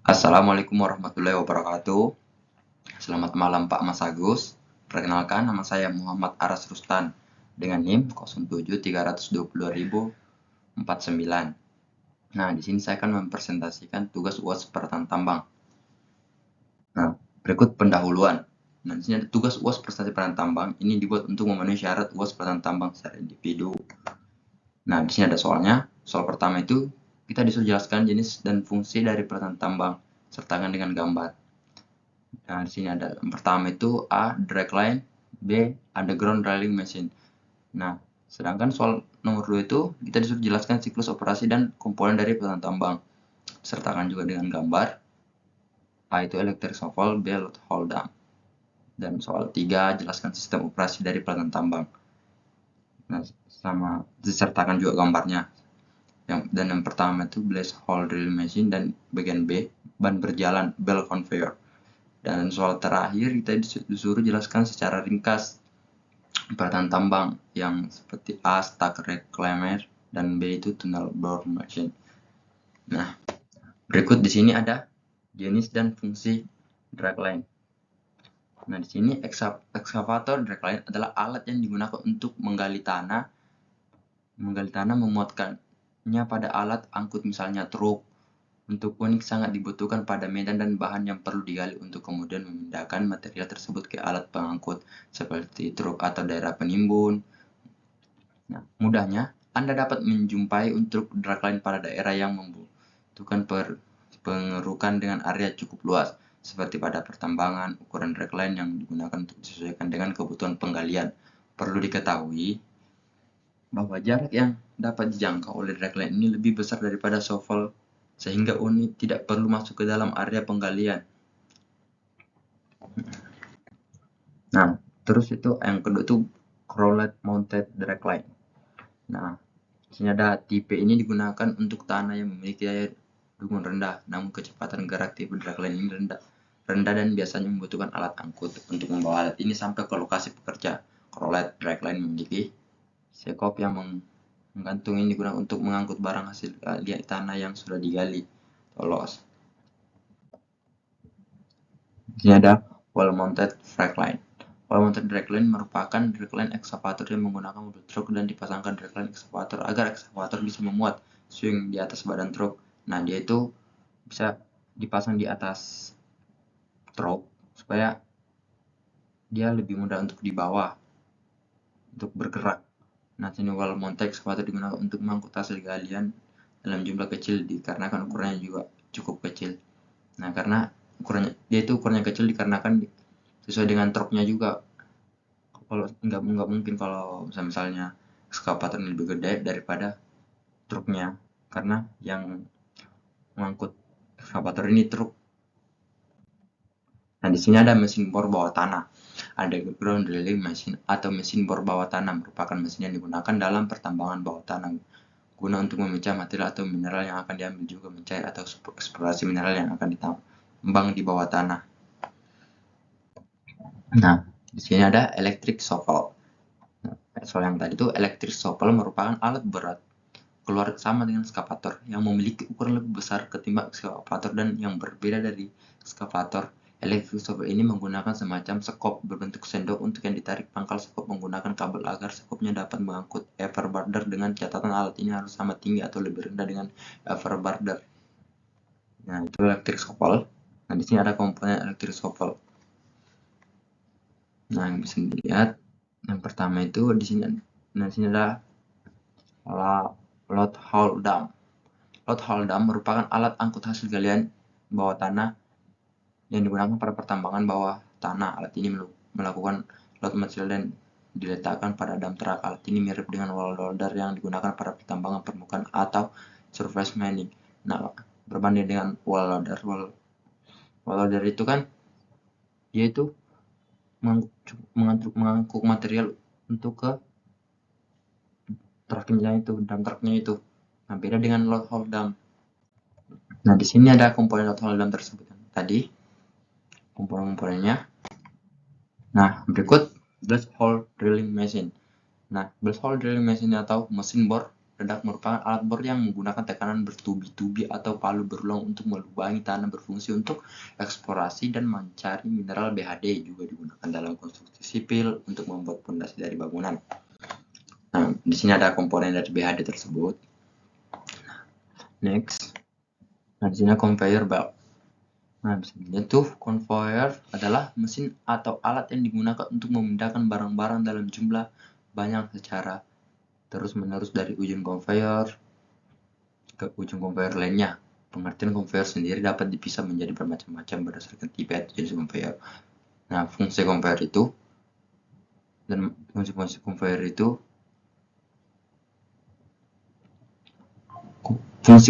Assalamualaikum warahmatullahi wabarakatuh. Selamat malam Pak Mas Agus. Perkenalkan, nama saya Muhammad Aras Rustan dengan NIM 07322049. Nah, di sini saya akan mempresentasikan tugas UAS pertanian tambang. Nah, berikut pendahuluan. Nah, di sini ada tugas UAS prestasi pertanian tambang. Ini dibuat untuk memenuhi syarat UAS pertanian tambang secara individu. Nah, di sini ada soalnya. Soal pertama itu kita disuruh jelaskan jenis dan fungsi dari pertanian tambang sertakan dengan gambar. Nah, di sini ada yang pertama itu A. Dragline, B. Underground drilling machine. Nah, sedangkan soal nomor 2 itu kita disuruh jelaskan siklus operasi dan komponen dari peralatan tambang. Sertakan juga dengan gambar. A itu electric shovel, B. load hole dam. Dan soal 3 jelaskan sistem operasi dari peralatan tambang. Nah, sama disertakan juga gambarnya. Dan yang pertama itu blast hole drilling machine dan bagian B, ban berjalan, bell conveyor. Dan soal terakhir kita disuruh jelaskan secara ringkas peralatan tambang yang seperti A. Stack reclaimer dan B itu tunnel bore machine. Nah, berikut di sini ada jenis dan fungsi dragline. Nah, di sini ekskavator dragline adalah alat yang digunakan untuk menggali tanah, memuatkannya pada alat angkut misalnya truk. Untuk unik sangat dibutuhkan pada medan dan bahan yang perlu digali untuk kemudian memindahkan material tersebut ke alat pengangkut seperti truk atau daerah penimbun. Nah, mudahnya Anda dapat menjumpai untuk dragline pada daerah yang membutuhkan pengerukan dengan area cukup luas, seperti pada pertambangan. Ukuran dragline yang digunakan untuk disesuaikan dengan kebutuhan penggalian. Perlu diketahui bahwa jarak yang dapat dijangkau oleh dragline ini lebih besar daripada shovel, sehingga unit tidak perlu masuk ke dalam area penggalian. Nah, terus itu yang kedua itu crawler mounted dragline. Nah, sini ada tipe ini digunakan untuk tanah yang memiliki daya dukung rendah, namun kecepatan gerak tipe dragline ini rendah dan biasanya membutuhkan alat angkut untuk membawa alat ini sampai ke lokasi pekerja. Crawler dragline memiliki sekop yang menggantung ini digunakan untuk mengangkut barang hasil gali tanah yang sudah digali. Tolos. Ini ada wall mounted dragline. Wall mounted dragline merupakan dragline ekskavator yang menggunakan mobil truk dan dipasangkan dragline ekskavator agar ekskavator bisa memuat swing di atas badan truk. Nah, dia itu bisa dipasang di atas truk supaya dia lebih mudah untuk dibawa, untuk bergerak. Nah, sini wall mounted excavator digunakan untuk mengangkut hasil galian dalam jumlah kecil dikarenakan ukurannya juga cukup kecil. Nah, karena ukurannya kecil dikarenakan sesuai dengan truknya juga. Kalau nggak mungkin kalau misalnya excavator lebih gede daripada truknya, karena yang mengangkut excavator ini truk. Nah, di sini ada mesin bor bawah tanah. Ada ground drilling machine atau mesin bor bawah tanah merupakan mesin yang digunakan dalam pertambangan bawah tanah guna untuk memecah material atau mineral yang akan diambil, juga mencair atau eksplorasi mineral yang akan ditambang di bawah tanah. Nah, di sini ada electric shovel. Nah, soal yang tadi itu electric shovel merupakan alat berat keluarga sama dengan ekskavator yang memiliki ukuran lebih besar ketimbang ekskavator dan yang berbeda dari ekskavator. Electric shovel ini menggunakan semacam sekop berbentuk sendok untuk yang ditarik pangkal sekop menggunakan kabel agar sekopnya dapat mengangkut everbarder, dengan catatan alat ini harus sama tinggi atau lebih rendah dengan everbarder. Nah, itu electric shovel. Nah, di sini ada komponen electric shovel. Nah, yang bisa dilihat yang pertama itu di sini. Nah, di sini ada load hole dam. Load hole dam merupakan alat angkut hasil galian bawah tanah yang digunakan pada pertambangan bawah tanah. Alat ini melakukan load material dan diletakkan pada dam truk. Alat ini mirip dengan wall loader yang digunakan pada pertambangan permukaan atau surface mining. Nah, berbanding dengan wall loader, wall loader itu kan dia itu mengangkut material untuk ke truknya itu, dam truknya itu. Nah, beda dengan load hole dam. Nah, di sini ada komponen load hole dam tersebut tadi, komponen-komponennya. Nah, berikut blast hole drilling machine. Nah, blast hole drilling machine atau mesin bor Redak merupakan alat bor yang menggunakan tekanan bertubi-tubi atau palu berulang untuk melubangi tanah, berfungsi untuk eksplorasi dan mencari mineral. BHD juga digunakan dalam konstruksi sipil untuk membuat fondasi dari bangunan. Nah, di sini ada komponen dari BHD tersebut. Next. Nah, di sini conveyor belt. Nah, misalnya tuh conveyor adalah mesin atau alat yang digunakan untuk memindahkan barang-barang dalam jumlah banyak secara terus-menerus dari ujung conveyor ke ujung conveyor lainnya. Pengertian conveyor sendiri dapat dipisah menjadi bermacam-macam berdasarkan tipe atau jenis conveyor. Nah, fungsi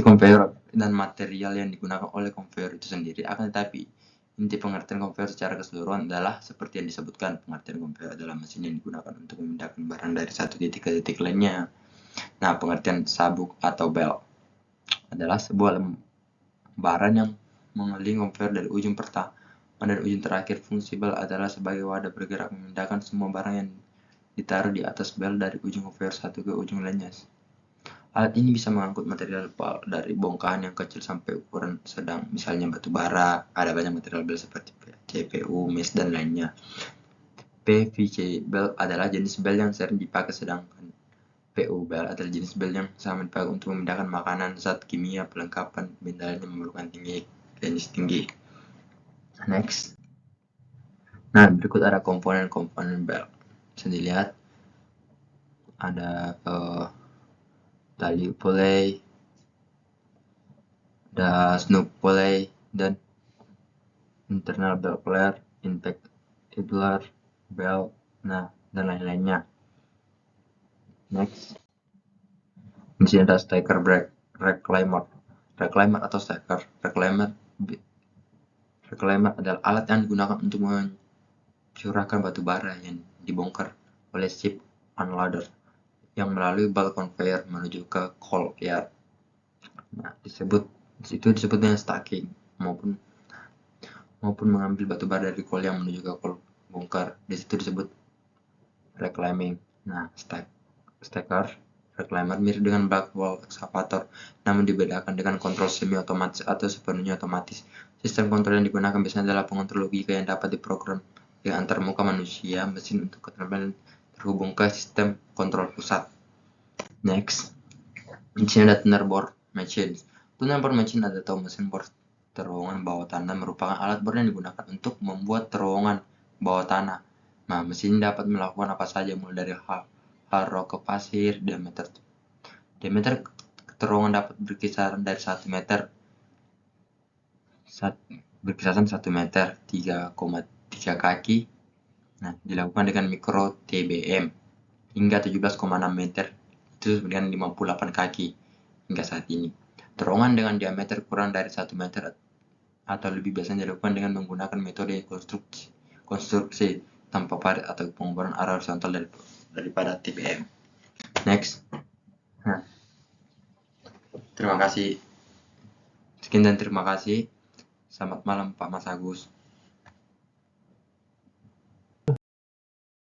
conveyor dan material yang digunakan oleh conveyor itu sendiri. Akan tetapi, inti pengertian conveyor secara keseluruhan adalah seperti yang disebutkan. Pengertian conveyor adalah mesin yang digunakan untuk memindahkan barang dari satu titik ke titik lainnya. Nah, pengertian sabuk atau belt adalah sebuah lembaran yang mengelilingi conveyor dari ujung pertama dan ujung terakhir. Fungsi belt adalah sebagai wadah bergerak memindahkan semua barang yang ditaruh di atas belt dari ujung conveyor satu ke ujung lainnya. Alat ini bisa mengangkut material dari bongkahan yang kecil sampai ukuran sedang, misalnya batu bara. Ada banyak material bel seperti CPU, mes, dan lainnya. PVC bel adalah jenis bel yang sering dipakai, sedangkan PU bel adalah jenis bel yang sama dipakai untuk memindahkan makanan, zat kimia, perlengkapan, benda lain yang memerlukan jenis tinggi. Next. Nah, berikut ada komponen-komponen bel. Bisa dilihat ada tali pulley, ada snoop pulley, dan internal belt flare, impact idler, belt, nah, dan lain-lainnya. Next. Di sini ada stacker brake, reclaimer atau stacker. Reclaimer adalah alat yang digunakan untuk mencurahkan batu bara yang dibongkar oleh ship unloader yang melalui belt conveyor menuju ke coal yard. Nah, itu disebut dengan stacking maupun mengambil batu bara dari coal yang menuju ke coal bongkar. Di situ disebut reclaiming. Nah, stacker reclaimer mirip dengan backwall excavator, namun dibedakan dengan kontrol semi-otomatis atau sepenuhnya otomatis. Sistem kontrol yang digunakan biasanya adalah pengontrol logika yang dapat diprogram dengan antarmuka manusia mesin untuk keterampilan terhubung ke sistem kontrol pusat. Next. Di sini ada tunnel bore machine. Tunnel bore machine atau mesin bor terowongan bawah tanah merupakan alat bor yang digunakan untuk membuat terowongan bawah tanah. Nah, mesin dapat melakukan apa saja, mulai dari hal rock ke pasir. Diameter terowongan dapat berkisar dari 1 meter, 3,3 kaki. Nah, dilakukan dengan mikro TBM hingga 17,6 meter, itu dengan 58 kaki hingga saat ini. Terowongan dengan diameter kurang dari 1 meter atau lebih biasanya dilakukan dengan menggunakan metode konstruksi tanpa parit atau pengeboran arah horizontal daripada TBM. Next. Nah, terima kasih. Sekian dan terima kasih. Selamat malam Pak Mas Agus.